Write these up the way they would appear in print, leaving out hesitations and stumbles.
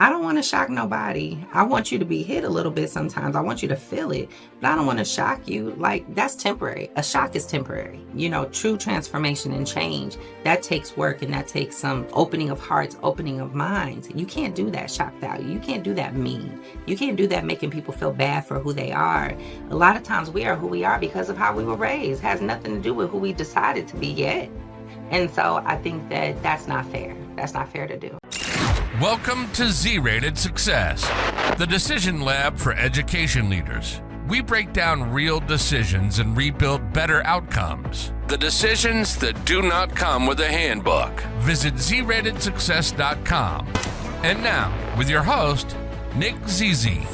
I don't want to shock nobody. I want you to be hit a little bit sometimes. I want you to feel it, but I don't want to shock you. Like, that's temporary. A shock is temporary. True transformation and change, that takes work, and that takes some opening of hearts, opening of minds. You can't do that shock value. You can't do that mean. You can't do that making people feel bad for who they are. A lot of times we are who we are because of how we were raised. It has nothing to do with who we decided to be yet. And so I think that that's not fair. That's not fair to do. Welcome to Z-Rated Success, the decision lab for education leaders. We break down real decisions and rebuild better outcomes. The decisions that do not come with a handbook. Visit ZRatedSuccess.com. And now, with your host, Nick Zizi.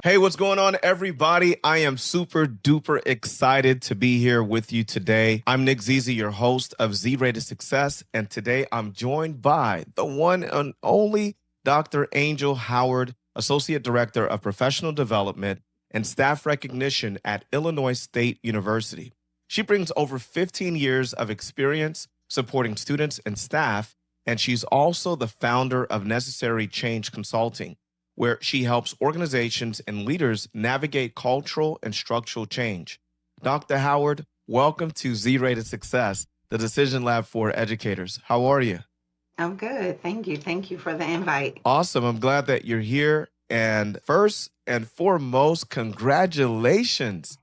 Hey, what's going on, everybody? I am super duper excited to be here with you today. I'm Nick Zizi, your host of Z-Rated Success, and today I'm joined by the one and only Dr. Angell Howard, Associate Director of Professional Development and Staff Recognition at Illinois State University. She brings over 15 years of experience supporting students and staff, and she's also the founder of Necessary Change Consulting, where she helps organizations and leaders navigate cultural and structural change. Dr. Howard, welcome to Z-Rated Success, the decision lab for educators. How are you? I'm good. Thank you. Thank you for the invite. Awesome. I'm glad that you're here. And first and foremost, congratulations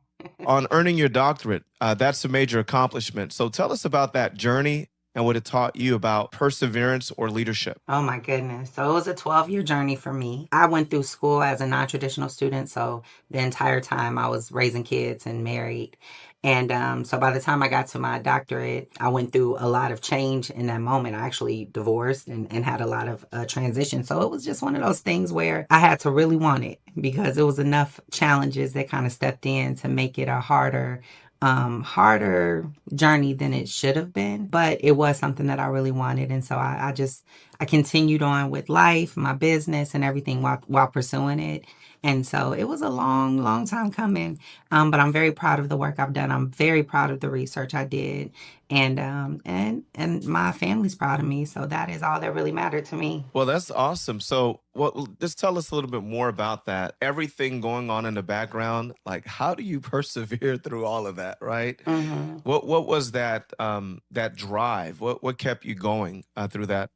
on earning your doctorate. That's a major accomplishment. So tell us about that journey and what it taught you about perseverance or leadership. Oh my goodness. So it was a 12-year journey for me. I went through school as a non-traditional student. So the entire time I was raising kids and married. And so by the time I got to my doctorate, I went through a lot of change in that moment. I actually divorced and had a lot of transition. So it was just one of those things where I had to really want it because it was enough challenges that kind of stepped in to make it a harder journey than it should have been, but it was something that I really wanted. And so I continued on with life, my business and everything while pursuing it. And so it was a long, long time coming. But I'm very proud of the work I've done. I'm very proud of the research I did. And my family's proud of me. So that is all that really mattered to me. Well, that's awesome. So just tell us a little bit more about that. Everything going on in the background, like how do you persevere through all of that, right? Mm-hmm. What was that that drive? What kept you going through that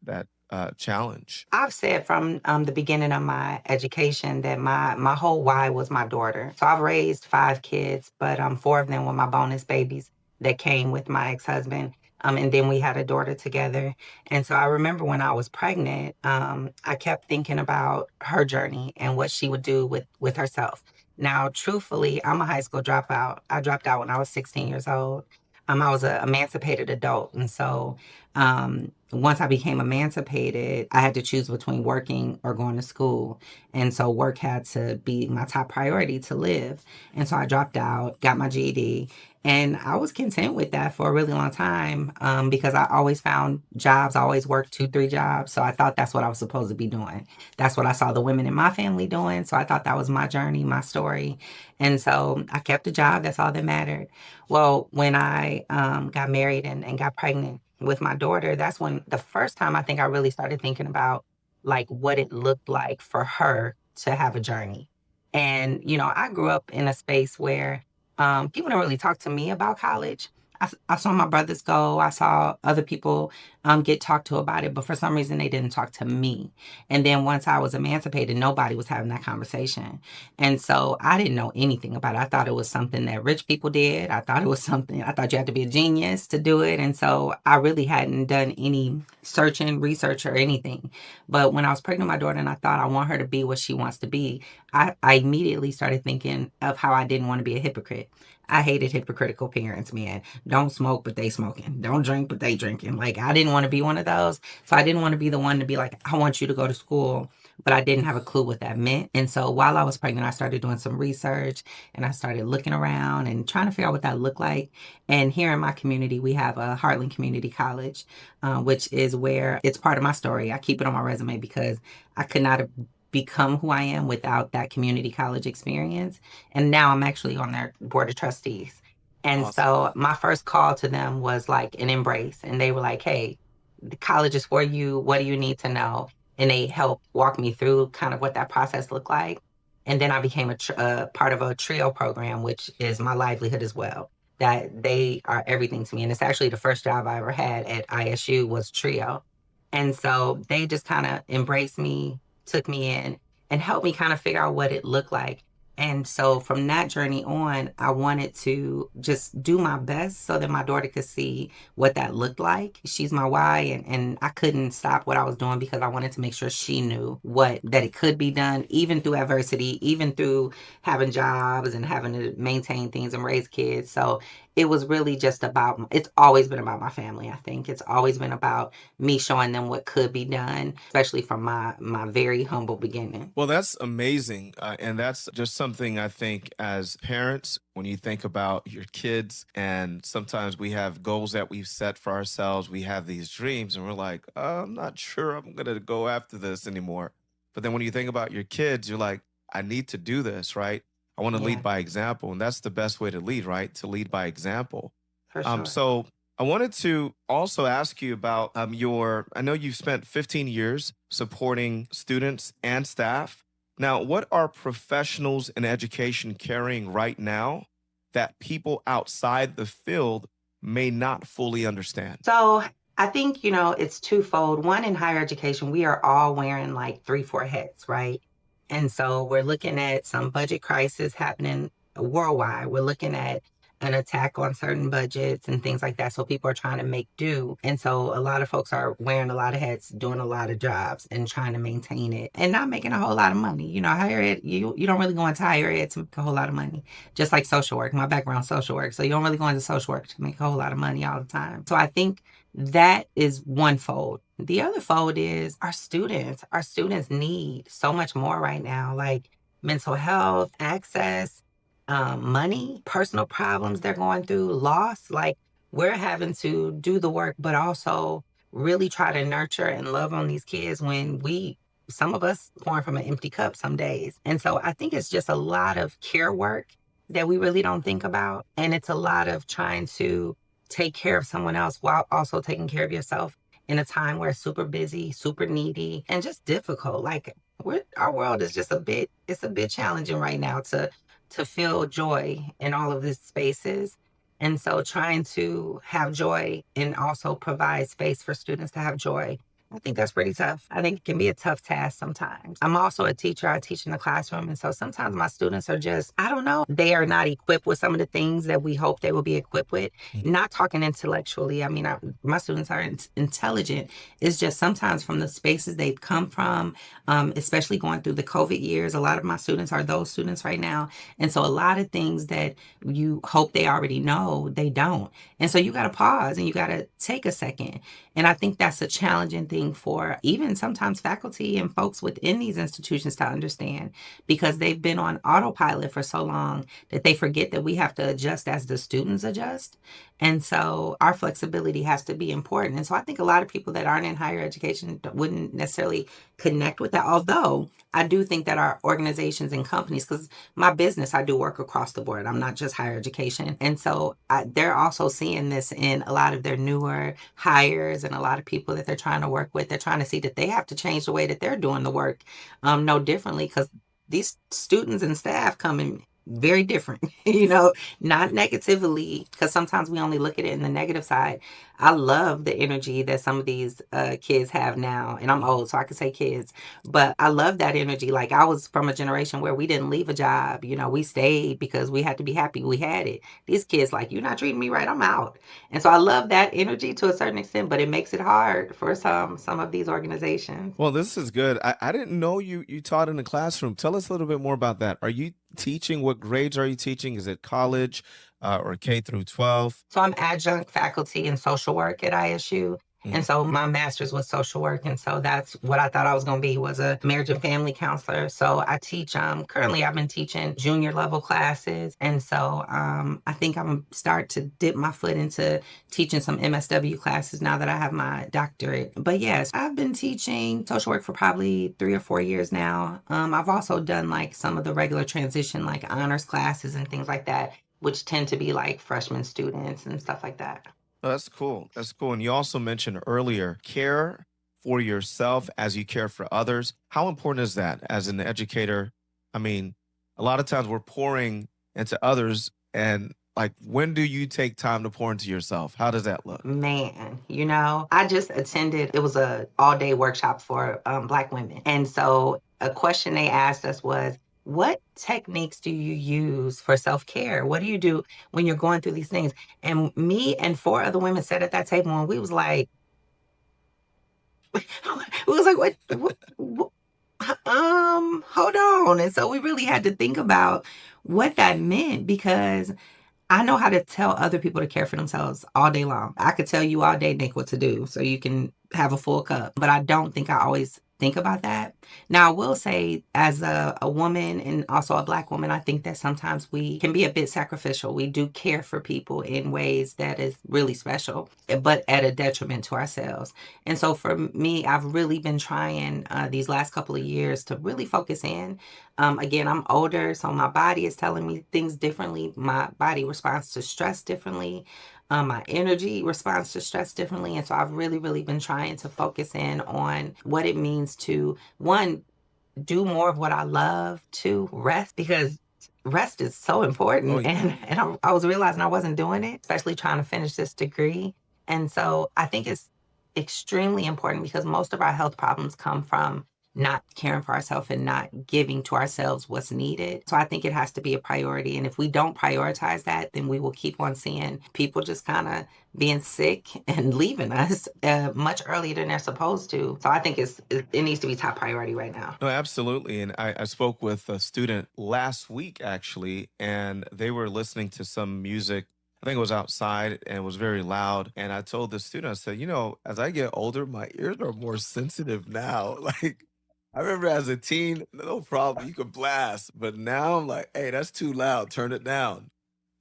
challenge? I've said from the beginning of my education that my whole why was my daughter. So I've raised 5 kids, but 4 of them were my bonus babies that came with my ex-husband. And then we had a daughter together. And so I remember when I was pregnant, I kept thinking about her journey and what she would do with herself. Now, truthfully, I'm a high school dropout. I dropped out when I was 16 years old. I was an emancipated adult. And so once I became emancipated, I had to choose between working or going to school. And so work had to be my top priority to live. And so I dropped out, got my GED, and I was content with that for a really long time because I always found jobs. I always worked 2, 3 jobs. So I thought that's what I was supposed to be doing. That's what I saw the women in my family doing. So I thought that was my journey, my story. And so I kept a job. That's all that mattered. Well, when I got married and got pregnant with my daughter, that's when the first time I think I really started thinking about like what it looked like for her to have a journey. And, I grew up in a space where people don't really talk to me about college. I saw my brothers go. I saw other people get talked to about it, but for some reason they didn't talk to me. And then once I was emancipated, nobody was having that conversation. And so I didn't know anything about it. I thought it was something that rich people did. I thought you had to be a genius to do it. And so I really hadn't done any searching, research, or anything. But when I was pregnant with my daughter and I thought I want her to be what she wants to be, I immediately started thinking of how I didn't want to be a hypocrite. I hated hypocritical parents, man. Don't smoke, but they smoking. Don't drink, but they drinking. Like, I didn't want to be one of those. So I didn't want to be the one to be like, I want you to go to school, but I didn't have a clue what that meant. And so while I was pregnant, I started doing some research and I started looking around and trying to figure out what that looked like. And here in my community, we have a Heartland Community College, which is where it's part of my story. I keep it on my resume because I could not have become who I am without that community college experience. And now I'm actually on their board of trustees. And Awesome. so my first call to them was like an embrace. And they were like, hey, the college is for you. What do you need to know? And they helped walk me through kind of what that process looked like. And then I became a part of a trio program, which is my livelihood as well. That they are everything to me. And it's actually the first job I ever had at ISU was trio. And so they just kind of embraced me, took me in, and helped me kind of figure out what it looked like. And so from that journey on, I wanted to just do my best so that my daughter could see what that looked like. She's my why, and I couldn't stop what I was doing because I wanted to make sure she knew what that it could be done, even through adversity, even through having jobs and having to maintain things and raise kids. So it was really just about, it's always been about my family. I think it's always been about me showing them what could be done, especially from my very humble beginning. Well, that's amazing. And that's just something I think as parents, when you think about your kids, and sometimes we have goals that we've set for ourselves, we have these dreams, and we're like, I'm not sure I'm going to go after this anymore. But then when you think about your kids, you're like, I need to do this, right? I want to lead Yeah, by example. And that's the best way to lead, right? To lead by example. for sure. So I wanted to also ask you about I know you've spent 15 years supporting students and staff. Now, what are professionals in education carrying right now that people outside the field may not fully understand? So I think, it's twofold. One, in higher education, we are all wearing like three, four hats, right? And so we're looking at some budget crisis happening worldwide. We're looking at an attack on certain budgets and things like that. So people are trying to make do. And so a lot of folks are wearing a lot of hats, doing a lot of jobs and trying to maintain it and not making a whole lot of money. Higher ed, you don't really go into higher ed to make a whole lot of money. Just like social work. My background's social work. So you don't really go into social work to make a whole lot of money all the time. So I think that is one fold. The other fold is our students. Our students need so much more right now, like mental health, access, money, personal problems they're going through, loss. Like we're having to do the work, but also really try to nurture and love on these kids when some of us pouring from an empty cup some days. And so I think it's just a lot of care work that we really don't think about. And it's a lot of trying to take care of someone else while also taking care of yourself in a time where it's super busy, super needy, and just difficult. Like our world is just it's a bit challenging right now to feel joy in all of these spaces. And so trying to have joy and also provide space for students to have joy, I think that's pretty tough. I think it can be a tough task sometimes. I'm also a teacher. I teach in the classroom. And so sometimes my students are just, I don't know, they are not equipped with some of the things that we hope they will be equipped with. Not talking intellectually. I mean, my students are intelligent. It's just sometimes from the spaces they've come from, especially going through the COVID years. A lot of my students are those students right now. And so a lot of things that you hope they already know, they don't. And so you got to pause and you got to take a second. And I think that's a challenging thing for even sometimes faculty and folks within these institutions to understand because they've been on autopilot for so long that they forget that we have to adjust as the students adjust. And so our flexibility has to be important. And so I think a lot of people that aren't in higher education wouldn't necessarily connect with that. Although I do think that our organizations and companies, because my business, I do work across the board. I'm not just higher education. And so they're also seeing this in a lot of their newer hires and a lot of people that they're trying to work with. They're trying to see that they have to change the way that they're doing the work no differently because these students and staff come in very different, not negatively, because sometimes we only look at it in the negative side. I love the energy that some of these kids have now, and I'm old, so I can say kids, but I love that energy. Like I was from a generation where we didn't leave a job, we stayed because we had to be happy we had it. These kids, like, you're not treating me right, I'm out. And so I love that energy to a certain extent, but it makes it hard for some of these organizations. Well, this is good. I didn't know you taught in the classroom. Tell us a little bit more about that. Are you teaching? What grades are you teaching? Is it college or K through 12? So I'm adjunct faculty in social work at ISU. And Mhm. so my master's was social work. And so that's what I thought I was going to be, was a marriage and family counselor. So I teach, currently I've been teaching junior level classes. And so I think I'm going to start to dip my foot into teaching some MSW classes now that I have my doctorate. But yes, I've been teaching social work for probably 3 or 4 years now. I've also done like some of the regular transition, like honors classes and things like that. which tend to be like freshman students and stuff like that. Oh, that's cool. That's cool. And you also mentioned earlier care for yourself as you care for others. How important is that as an educator? I mean, a lot of times we're pouring into others, and like, when do you take time to pour into yourself? How does that look? Man, I just attended, it was a all-day workshop for Black women. And so a question they asked us was, what techniques do you use for self-care? What do you do when you're going through these things? And me and four other women sat at that table and we was like, what hold on. And so we really had to think about what that meant, because I know how to tell other people to care for themselves all day long. I could tell you all day, Nick, what to do so you can have a full cup. But I don't think I always think about that. Now, I will say, as a woman and also a Black woman, I think that sometimes we can be a bit sacrificial. We do care for people in ways that is really special, but at a detriment to ourselves. And so for me, I've really been trying these last couple of years to really focus in. Again, I'm older, so my body is telling me things differently. My body responds to stress differently. My energy responds to stress differently. And so I've really, really been trying to focus in on what it means to, one, do more of what I love, two, rest, because rest is so Oh, important. yeah. And I was realizing I wasn't doing it, especially trying to finish this degree. And so I think it's extremely important, because most of our health problems come from not caring for ourselves and not giving to ourselves what's needed. So I think it has to be a priority. And if we don't prioritize that, then we will keep on seeing people just kind of being sick and leaving us much earlier than they're supposed to. So I think it needs to be top priority right now. No, absolutely. And I spoke with a student last week, actually, and they were listening to some music. I think it was outside and it was very loud. And I told the student, I said, as I get older, my ears are more sensitive now. Like, I remember as a teen, no problem, you could blast. But now I'm like, hey, that's too loud. Turn it down.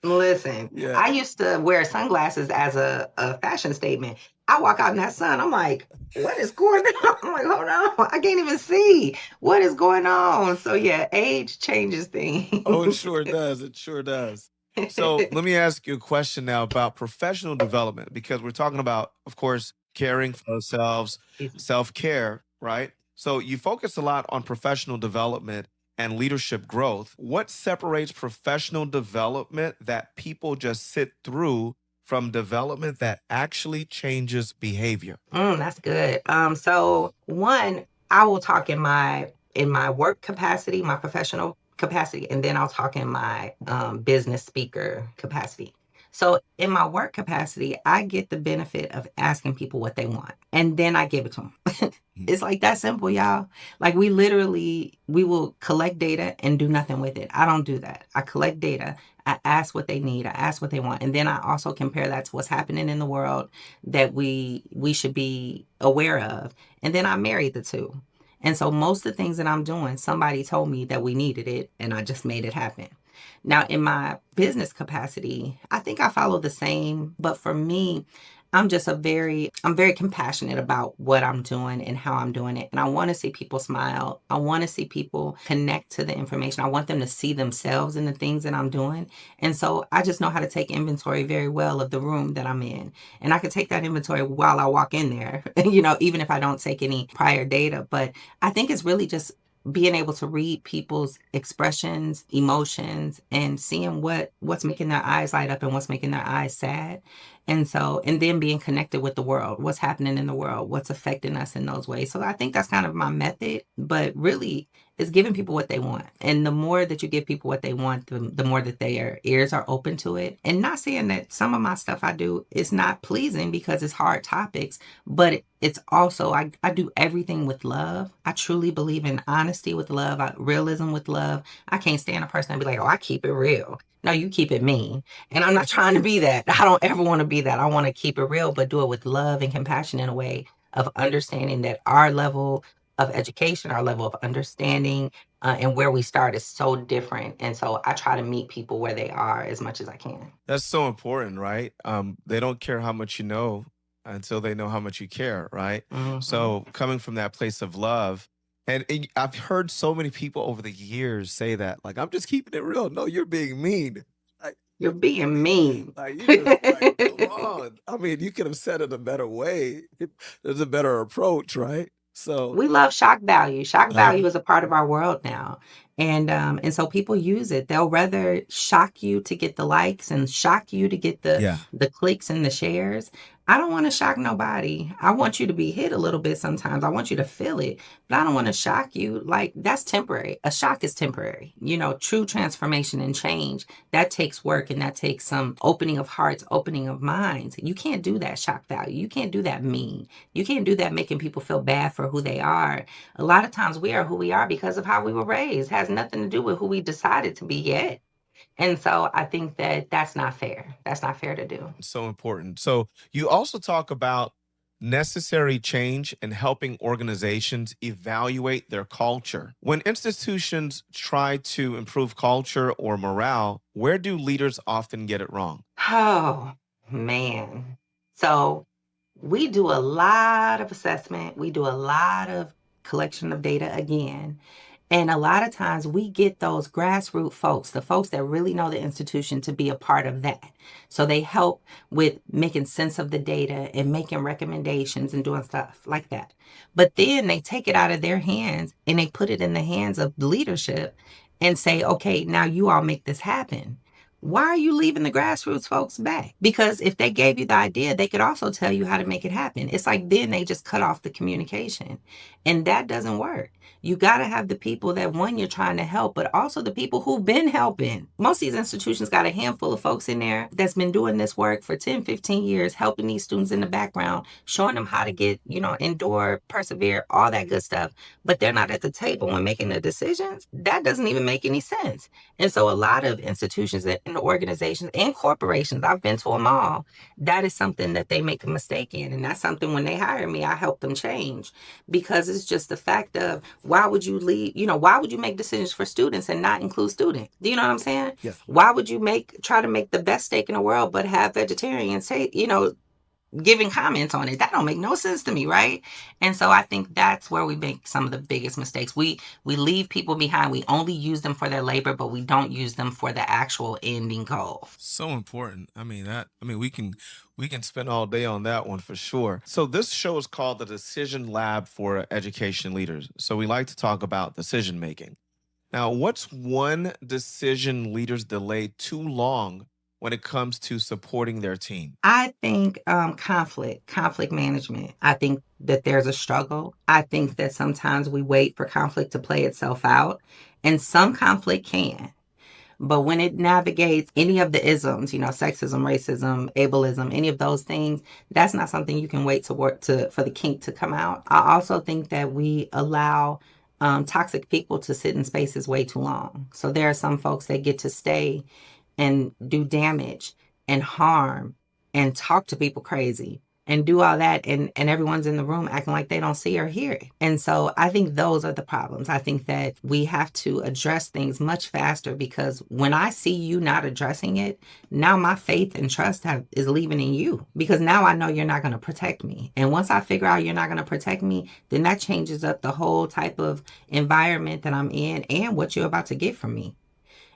Listen, Yeah. I used to wear sunglasses as a fashion statement. I walk out in that sun, I'm like, what is going on? I'm like, hold on, I can't even see. What is going on? So yeah, age changes Oh, it things. sure does. It sure does. So let me ask you a question now about professional development, because we're talking about, of course, caring for ourselves, self care, right? So you focus a lot on professional development and leadership growth. What separates professional development that people just sit through from development that actually changes behavior? That's good. So one, I will talk in my work capacity, my professional capacity, and then I'll talk in my business speaker capacity. So in my work capacity, I get the benefit of asking people what they want, and then I give it to them. It's like that simple, y'all. Like we will collect data and do nothing with it. I don't do that. I collect data. I ask what they need. I ask what they want, and then I also compare that to what's happening in the world that we should be aware of. And then I married the two. And so most of the things that I'm doing, somebody told me that we needed it and I just made it happen. Now in my business capacity, I think I follow the same, but for me, I'm very compassionate about what I'm doing and how I'm doing it. And I want to see people smile. I want to see people connect to the information. I want them to see themselves in the things that I'm doing. And so I just know how to take inventory very well of the room that I'm in. And I can take that inventory while I walk in there, even if I don't take any prior data. But I think it's really just being able to read people's expressions, emotions, and seeing what's making their eyes light up and what's making their eyes sad. And then being connected with the world, what's happening in the world, what's affecting us in those ways. So I think that's kind of my method, but really it's giving people what they want. And the more that you give people what they want, the more that their ears are open to it. And not saying that some of my stuff I do is not pleasing because it's hard topics, but it's also, I do everything with love. I truly believe in honesty with love, realism with love. I can't stand a person and be like, oh, I keep it real. No, you keep it mean. And I'm not trying to be that. I don't ever want to be that. I want to keep it real, but do it with love and compassion in a way of understanding that our level of education, our level of understanding, and where we start is so different. And so I try to meet people where they are as much as I can. That's so important, right? They don't care how much you know until they know how much you care, right? Hmm. So coming from that place of love, and I've heard so many people over the years say that, like, I'm just keeping it real. No, you're being mean. You're being mean. Like you just like, come on. I mean, you could have said it a better way. There's a better approach, right? So We love shock value. Shock Uh-huh. value is a part of our world now. And so people use it. They'll rather shock you to get the likes and shock you to get Yeah. the clicks and the shares. I don't want to shock nobody. I want you to be hit a little bit sometimes. I want you to feel it, but I don't want to shock you. Like that's temporary. A shock is temporary. True transformation and change, that takes work and that takes some opening of hearts, opening of minds. You can't do that shock value. You can't do that mean. You can't do that making people feel bad for who they are. A lot of times we are who we are because of how we were raised. It has nothing to do with who we decided to be yet. And so I think that that's not fair. That's not fair to do. So important. So you also talk about necessary change and helping organizations evaluate their culture. When institutions try to improve culture or morale, where do leaders often get it wrong? Oh, man. So we do a lot of assessment. We do a lot of collection of data again. And a lot of times we get those grassroots folks, the folks that really know the institution, to be a part of that. So they help with making sense of the data and making recommendations and doing stuff like that. But then they take it out of their hands and they put it in the hands of leadership and say, okay, now you all make this happen. Why are you leaving the grassroots folks back? Because if they gave you the idea, they could also tell you how to make it happen. It's like then they just cut off the communication. And that doesn't work. You got to have the people that, one, you're trying to help, but also the people who've been helping. Most of these institutions got a handful of folks in there that's been doing this work for 10, 15 years, helping these students in the background, showing them how to get, endure, persevere, all that good stuff. But they're not at the table when making the decisions. That doesn't even make any sense. And so a lot of institutions and organizations and corporations, I've been to them all, that is something that they make a mistake in. And that's something when they hire me, I help them change, because it's just the fact of, why would you leave, why would you make decisions for students and not include students? Do you know what I'm saying? yes. Why would you try to make the best steak in the world, but have vegetarians say, giving comments on it? That don't make no sense to me, right? And so I think that's where we make some of the biggest mistakes. We leave people behind. We only use them for their labor, but we don't use them for the actual ending goal. So important. We can spend all day on that one for sure. So this show is called the Decision Lab for Education Leaders. So we like to talk about decision making. Now, what's one decision leaders delay too long when it comes to supporting their team? I think conflict management. I think that there's a struggle. I think that sometimes we wait for conflict to play itself out, and some conflict can. But when it navigates any of the isms, sexism, racism, ableism, any of those things, that's not something you can wait to work for the kink to come out. I also think that we allow toxic people to sit in spaces way too long. So there are some folks that get to stay and do damage and harm and talk to people crazy and do all that, and everyone's in the room acting like they don't see or hear it. And so I think those are the problems. I think that we have to address things much faster, because when I see you not addressing it, now my faith and trust is leaving in you, because now I know you're not going to protect me. And once I figure out you're not going to protect me, then that changes up the whole type of environment that I'm in and what you're about to get from me.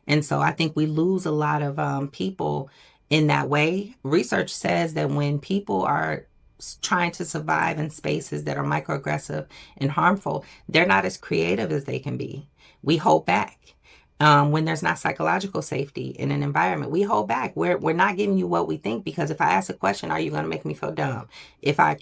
And so I think we lose a lot of people in that way. Research says that when people are trying to survive in spaces that are microaggressive and harmful, they're not as creative as they can be. We hold back. When there's not psychological safety in an environment, we hold back. We're not giving you what we think, because if I ask a question, are you going to make me feel dumb? If I,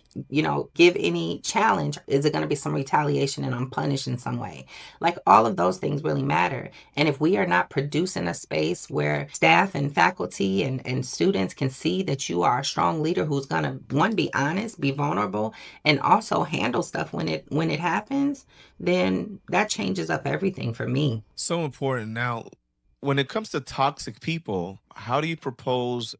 give any challenge, is it going to be some retaliation and I'm punished in some way? Like, all of those things really matter. And if we are not producing a space where staff and faculty and students can see that you are a strong leader who's going to, one, be honest, be vulnerable, and also handle stuff when it happens, then that changes up everything for me. So important. Now, when it comes to toxic people, how do you propose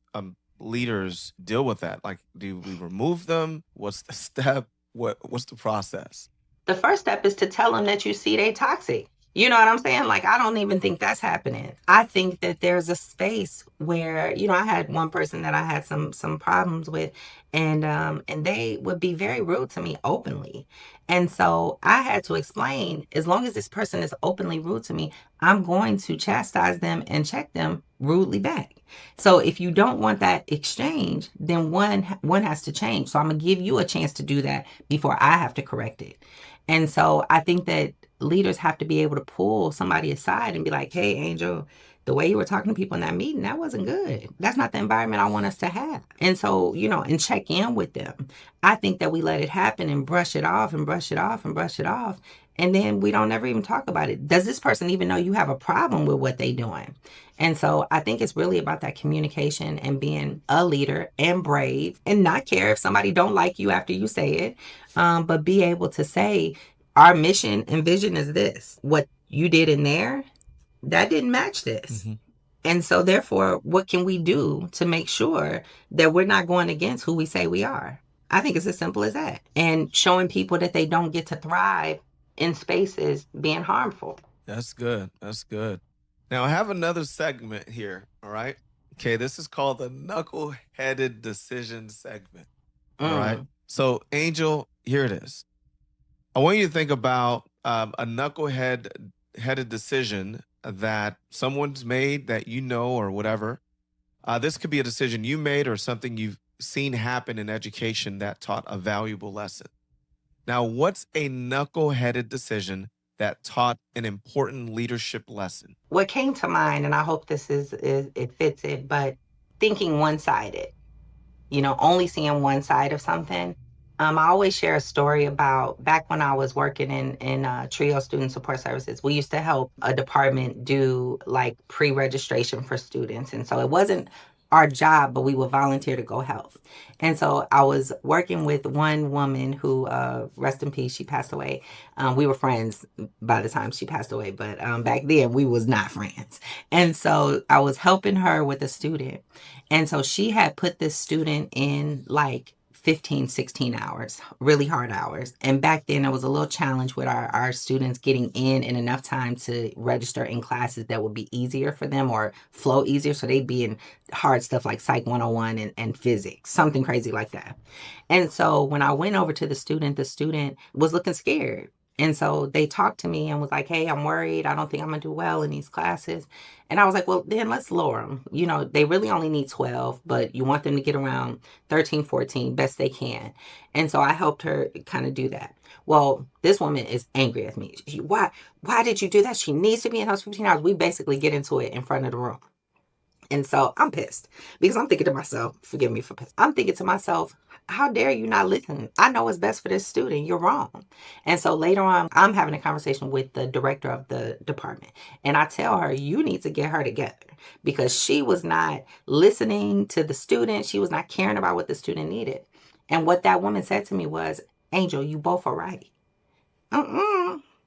leaders deal with that? Like, do we remove them? What's the step? What's the process? The first step is to tell them that you see they toxic. You know what I'm saying? Like, I don't even think that's happening. I think that there's a space where, I had one person that I had some problems with, and they would be very rude to me openly. And so I had to explain, as long as this person is openly rude to me, I'm going to chastise them and check them rudely back. So if you don't want that exchange, then one has to change. So I'm gonna give you a chance to do that before I have to correct it. And so I think that leaders have to be able to pull somebody aside and be like, hey, Angel, the way you were talking to people in that meeting, that wasn't good. That's not the environment I want us to have. And so, and check in with them. I think that we let it happen and brush it off and brush it off and brush it off. And then we don't ever even talk about it. Does this person even know you have a problem with what they're doing? And so I think it's really about that communication and being a leader and brave and not care if somebody don't like you after you say it, but be able to say, our mission and vision is this. What you did in there, that didn't match this. Mm-hmm. And so therefore, what can we do to make sure that we're not going against who we say we are? I think it's as simple as that. And showing people that they don't get to thrive in spaces being harmful. That's good. That's good. Now, I have another segment here. All right. Okay. This is called the knuckle-headed decision segment. All right. So, Angel, here it is. I want you to think about a knuckleheaded decision that someone's made that or whatever. This could be a decision you made or something you've seen happen in education that taught a valuable lesson. Now, what's a knuckleheaded decision that taught an important leadership lesson? What came to mind, and I hope this is it fits it, but thinking one-sided, only seeing one side of something. I always share a story about back when I was working in TRIO Student Support Services. We used to help a department do like pre-registration for students. And so it wasn't our job, but we would volunteer to go help. And so I was working with one woman who, rest in peace, she passed away. We were friends by the time she passed away, but back then we was not friends. And so I was helping her with a student. And so she had put this student in like 15, 16 hours, really hard hours. And back then there was a little challenge with our students getting in enough time to register in classes that would be easier for them or flow easier. So they'd be in hard stuff like Psych 101 and physics, something crazy like that. And so when I went over to the student was looking scared. And so they talked to me and was like, hey, I'm worried. I don't think I'm going to do well in these classes. And I was like, well, then let's lower them. They really only need 12, but you want them to get around 13, 14, best they can. And so I helped her kind of do that. Well, this woman is angry at me. Why did you do that? She needs to be in those 15 hours. We basically get into it in front of the room. And so I'm pissed because I'm thinking to myself, forgive me for pissed. I'm thinking to myself, how dare you not listen? I know what's best for this student. You're wrong. And so later on, I'm having a conversation with the director of the department. And I tell her, you need to get her together because she was not listening to the student. She was not caring about what the student needed. And what that woman said to me was, Angel, you both are right.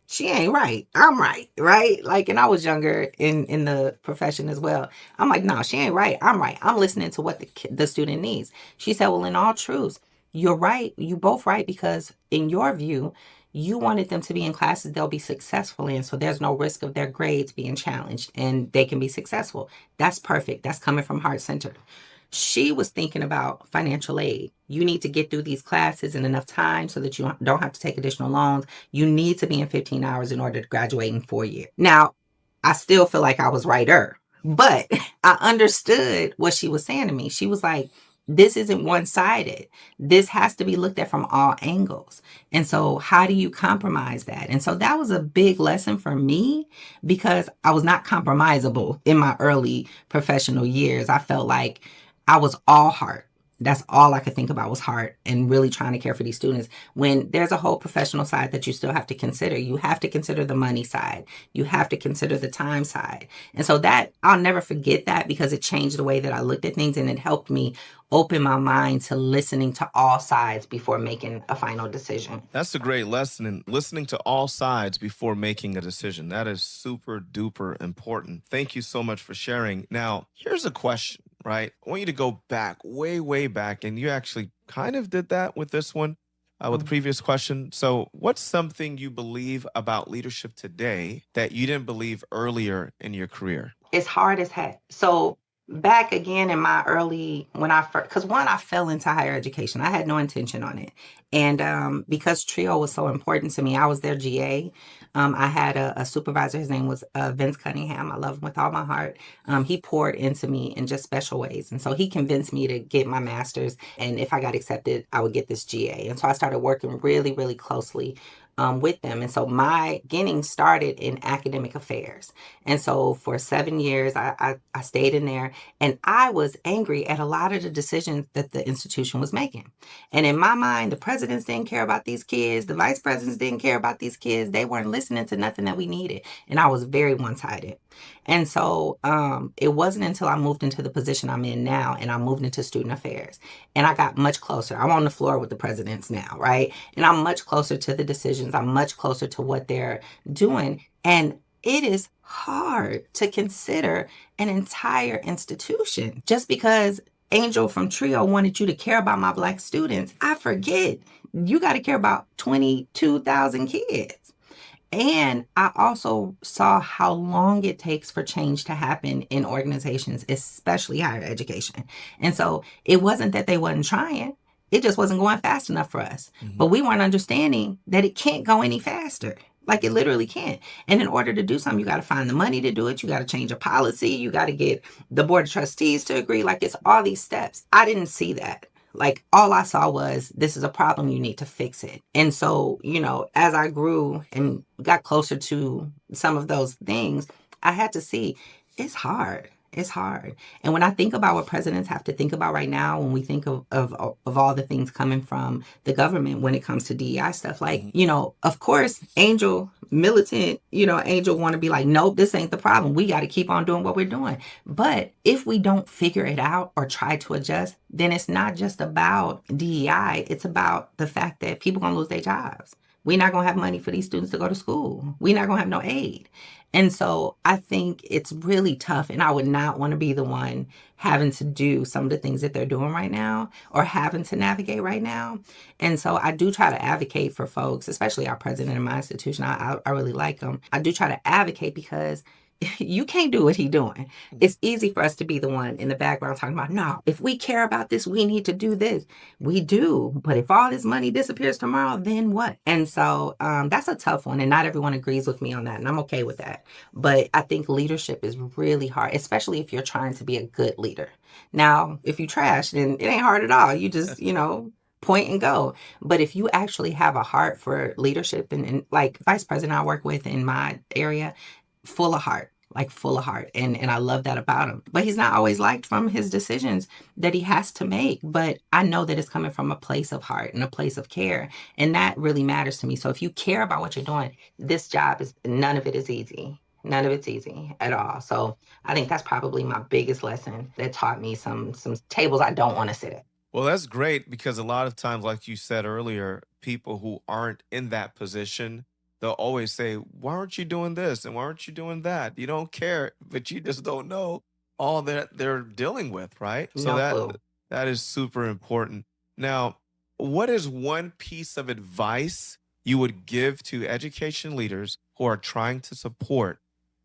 She ain't right. I'm right. Right? Like, and I was younger in the profession as well. I'm like, no, she ain't right. I'm right. I'm listening to what the student needs. She said, well, in all truth, you're right. You both right because in your view, you wanted them to be in classes they'll be successful in. So there's no risk of their grades being challenged and they can be successful. That's perfect. That's coming from heart centered. She was thinking about financial aid. You need to get through these classes in enough time so that you don't have to take additional loans. You need to be in 15 hours in order to graduate in 4 years. Now, I still feel like I was righter, but I understood what she was saying to me. She was like, this isn't one-sided. This has to be looked at from all angles. And so how do you compromise that? And so that was a big lesson for me because I was not compromisable in my early professional years. I felt like I was all heart. That's all I could think about was heart and really trying to care for these students. When there's a whole professional side that you still have to consider, you have to consider the money side. You have to consider the time side. And so that, I'll never forget that because it changed the way that I looked at things and it helped me open my mind to listening to all sides before making a final decision. That's a great lesson in listening to all sides before making a decision. That is super duper important. Thank you so much for sharing. Now, here's a question, right? I want you to go back, way, way back, and you actually kind of did that with this one. with the previous question. So, what's something you believe about leadership today that you didn't believe earlier in your career? It's hard as heck. So back again in my early when I first, because one, I fell into higher education. I had no intention on it, and because Trio was so important to me, I was their GA. I had a supervisor. His name was Vince Cunningham. I love him with all my heart. He poured into me in just special ways, and so he convinced me to get my master's. And if I got accepted, I would get this GA. And so I started working really, really closely with them. And so my beginning started in academic affairs. And so for 7 years, I stayed in there, and I was angry at a lot of the decisions that the institution was making. And in my mind, the presidents didn't care about these kids. The vice presidents didn't care about these kids. They weren't listening to nothing that we needed. And I was very one-sided. And so it wasn't until I moved into the position I'm in now and I moved into student affairs and I got much closer. I'm on the floor with the presidents now, right? And I'm much closer to the decisions. I'm much closer to what they're doing. And it is hard to consider an entire institution just because Angel from Trio wanted you to care about my Black students. I forget. You got to care about 22,000 kids. And I also saw how long it takes for change to happen in organizations, especially higher education. And so it wasn't that they wasn't trying. It just wasn't going fast enough for us. But we weren't understanding that it can't go any faster. Like it literally can't. And in order to do something, you got to find the money to do it. You got to change a policy. You got to get the board of trustees to agree. Like it's all these steps. I didn't see that. Like all I saw was this is a problem, you need to fix it. And so, as I grew and got closer to some of those things, I had to see it's hard. It's hard. And when I think about what presidents have to think about right now, when we think of all the things coming from the government when it comes to DEI stuff, like, of course, Angel militant, Angel want to be like, nope, this ain't the problem. We got to keep on doing what we're doing. But if we don't figure it out or try to adjust, then it's not just about DEI. It's about the fact that people going to lose their jobs. We're not going to have money for these students to go to school. We're not going to have no aid. And so I think it's really tough. And I would not want to be the one having to do some of the things that they're doing right now or having to navigate right now. And so I do try to advocate for folks, especially our president in my institution. I really like him. I do try to advocate because you can't do what he's doing. It's easy for us to be the one in the background talking about, no, if we care about this, we need to do this. We do. But if all this money disappears tomorrow, then what? And so that's a tough one. And not everyone agrees with me on that. And I'm okay with that. But I think leadership is really hard, especially if you're trying to be a good leader. Now, if you trash, then it ain't hard at all. You just, point and go. But if you actually have a heart for leadership and like vice president I work with in my area, full of heart. And I love that about him. But he's not always liked from his decisions that he has to make. But I know that it's coming from a place of heart and a place of care. And that really matters to me. So if you care about what you're doing, this job none of it is easy. None of it's easy at all. So I think that's probably my biggest lesson that taught me some tables I don't want to sit at. Well, that's great because a lot of times, like you said earlier, people who aren't in that position, they'll always say, why aren't you doing this? And why aren't you doing that? You don't care, but you just don't know all that they're dealing with, right? So No clue. that is super important. Now, what is one piece of advice you would give to education leaders who are trying to support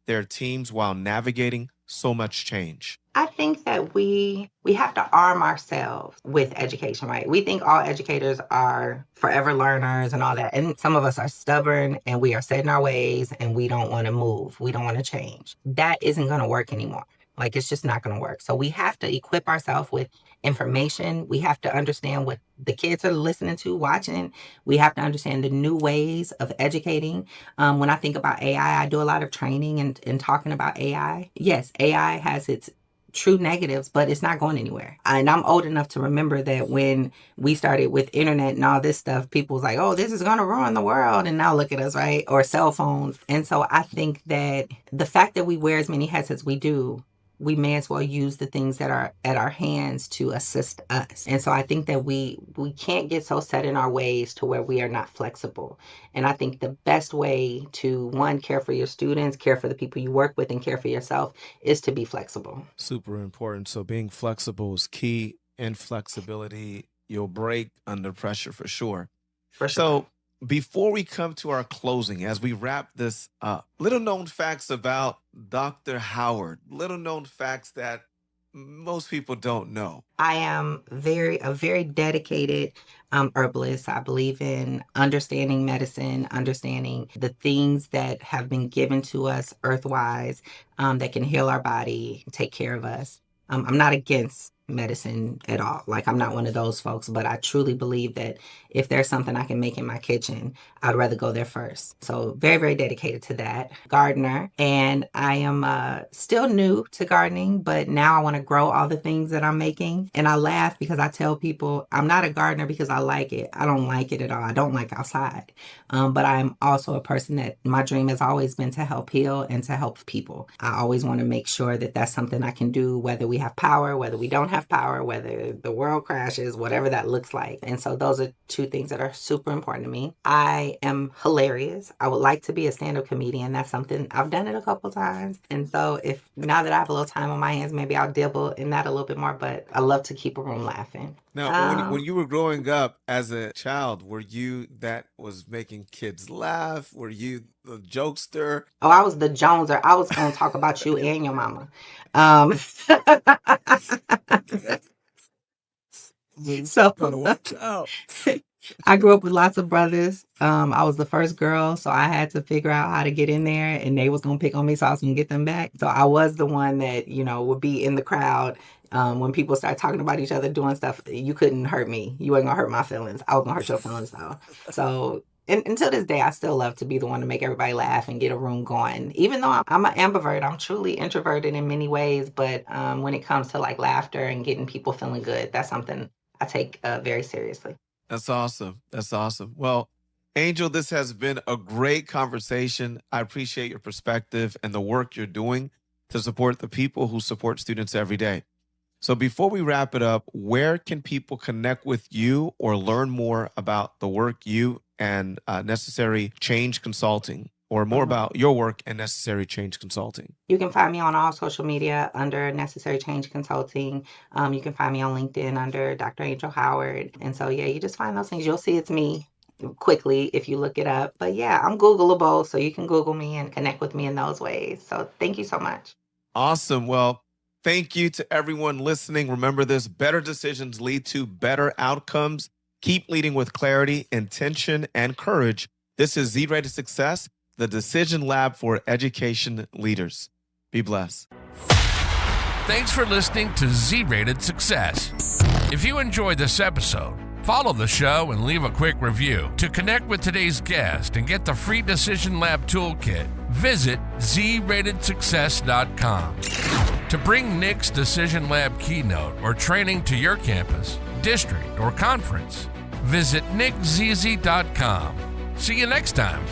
their teams while navigating so much change? I think that we have to arm ourselves with education, right? We think all educators are forever learners and all that. And some of us are stubborn and we are set in our ways and we don't want to move. We don't want to change. That isn't going to work anymore. Like it's just not going to work. So we have to equip ourselves with information. We have to understand what the kids are listening to, watching. We have to understand the new ways of educating. When I think about AI, I do a lot of training and talking about AI. Yes, AI has its true negatives, but it's not going anywhere. And I'm old enough to remember that when we started with internet and all this stuff, people was like, oh, this is going to ruin the world. And now look at us, right? Or cell phones. And so I think that the fact that we wear as many headsets we do, we may as well use the things that are at our hands to assist us. And so I think that we can't get so set in our ways to where we are not flexible. And I think the best way to, one, care for your students, care for the people you work with, and care for yourself is to be flexible. Super important. So being flexible is key. And flexibility, you'll break under pressure for sure. For sure. So before we come to our closing, as we wrap this up, little known facts about Dr. Howard, little known facts that most people don't know. I am a very dedicated herbalist. I believe in understanding medicine, understanding the things that have been given to us earthwise that can heal our body, take care of us. I'm not against medicine at all. Like, I'm not one of those folks, but I truly believe that if there's something I can make in my kitchen, I'd rather go there first. So very, very dedicated to that. Gardener. And I am still new to gardening, but now I want to grow all the things that I'm making. And I laugh because I tell people I'm not a gardener because I like it. I don't like it at all. I don't like outside. But I'm also a person that my dream has always been to help heal and to help people. I always want to make sure that that's something I can do, whether we have power, whether we don't have power, whether the world crashes, whatever that looks like. And so those are two things that are super important to me. I am hilarious. I would like to be a stand-up comedian. That's something I've done it a couple times. And so if now that I have a little time on my hands, maybe I'll dabble in that a little bit more, but I love to keep a room laughing. Now, when you were growing up as a child, were you that was making kids laugh? Were you the jokester? Oh, I was the Joneser. I was going to talk about you and your mama. So Gotta watch out. I grew up with lots of brothers. I was the first girl, so I had to figure out how to get in there, and they was gonna pick on me, so I was gonna get them back. So I was the one that, would be in the crowd when people start talking about each other doing stuff. You couldn't hurt me. You wasn't gonna hurt my feelings. I was gonna hurt your feelings though. So and until this day, I still love to be the one to make everybody laugh and get a room going. Even though I'm an ambivert, I'm truly introverted in many ways, but when it comes to like laughter and getting people feeling good, that's something I take very seriously. That's awesome. That's awesome. Well, Angel, this has been a great conversation. I appreciate your perspective and the work you're doing to support the people who support students every day. So before we wrap it up, where can people connect with you or learn more about the work you and Necessary Change Consulting, or more about your work and Necessary Change Consulting? You can find me on all social media under Necessary Change Consulting. You can find me on LinkedIn under Dr. Angell Howard. And so, yeah, you just find those things. You'll see it's me quickly if you look it up. But yeah, I'm Googleable, so you can Google me and connect with me in those ways. So thank you so much. Awesome. Well, thank you to everyone listening. Remember this, better decisions lead to better outcomes. Keep leading with clarity, intention, and courage. This is Z-Rated Success, the Decision Lab for Education Leaders. Be blessed. Thanks for listening to Z-Rated Success. If you enjoyed this episode, follow the show and leave a quick review. To connect with today's guest and get the free Decision Lab toolkit, visit zratedsuccess.com. To bring Nick's Decision Lab keynote or training to your campus, district, or conference, visit nickzizi.com. See you next time.